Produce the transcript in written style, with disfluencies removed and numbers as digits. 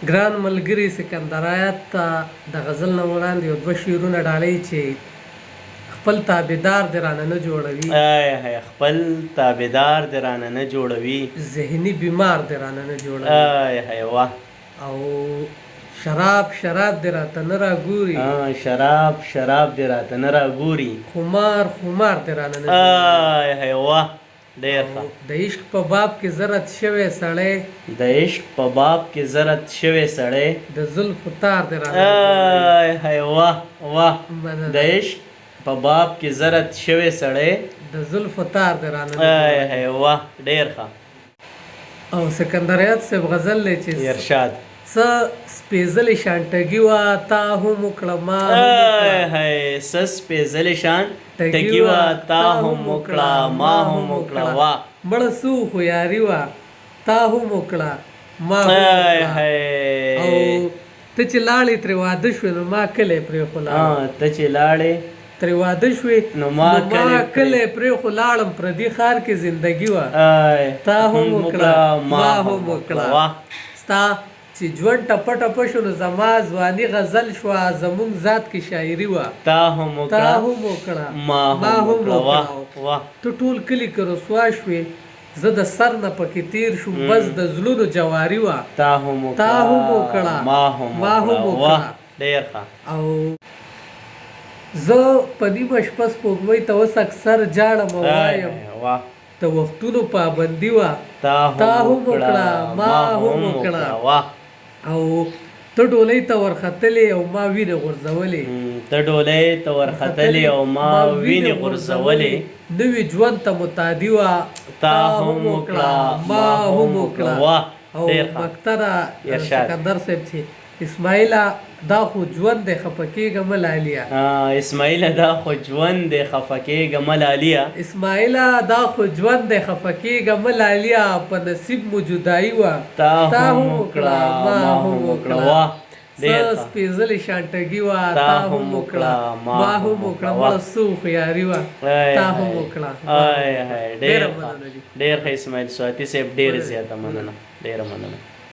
ګران ملګري سکندر آیت ته د غزل نه وړاندې یو دوه شعرونه ډالۍ چې خپل تابعدار دې رانه نه جوړوي خپل تابعدار دې رانه نه جوړوي ذهني بیمار دې رانه نه جوړوي واه او شراب دې راته نه راګوري شراب دې راته نه راګوري خمار دې رانه نه جوړوي واه ډېر ښه د عشق په باب کې زرت شوی سړی د عشق په باب کې زرت شوی سړی د زلفو تار دې رانه واه د عشق په باب کې زرت شوی سړی د زلفو تار دې رانه واه ډېر ښه او سکندر آیت صاحب غزل دی چې ارشاد څه سپېڅلې شانټګي وه تا هم وکړه ما څه سپېڅلې شانټګي وه تا هم وکړه ما هم وکړه واه مړه سو خو یاري وه تا هم وکړه ما او ته چې لاړې ترې واده شوې نو ما کلی پرېښو ته چې لاړې ترې واده شوې نو ما کلی پرېښو لاړم پردي ښار کې زندګي وه تا هم وکړه ما هم وکړه ستا چې ژوند ټپه ټپه شو نو زما ځواني غزل شوه زمونږ ذات کې شاعري وه تا هم وکړه ما هم وکړه ته ټول کلي کې رسوا شوې زه د سر نه پکې تیر شوم بس د زړونو جواري وه تا هم وکړه ما هم وکړه ډېر ښه او زه په نیمه شپه سپوږمۍ ته اوس اکثر جاړم او وایم د وختونو پابندي وه تا هم وکړه ما هم وکړه او ته ډولۍ ته ورختلې او ما وینې غورځولې غورځولې نوي ژوند ته متعدي وه تا هم وکړه ما هم وکړه او مکتره سکندر صاحب چې اسماعیله دا خو ژوند دی خفه کېږه مه لاليه اسماعیله دا خو ژوند دی خفه کېږه مه لاليه اسماعیله دا خو ژوند دی خفه کېږه مه لاليه په نصیب مو جدایي وه تا هم وکړه ما هم وکړه واه څه سپېڅلې شانټګي وه تا هم وکړه ما هم وکړه مړه څو خیاري وه تا هم وکړه ډېر ښه اسماعیل سواتي صاحب ډېره زیاته مننه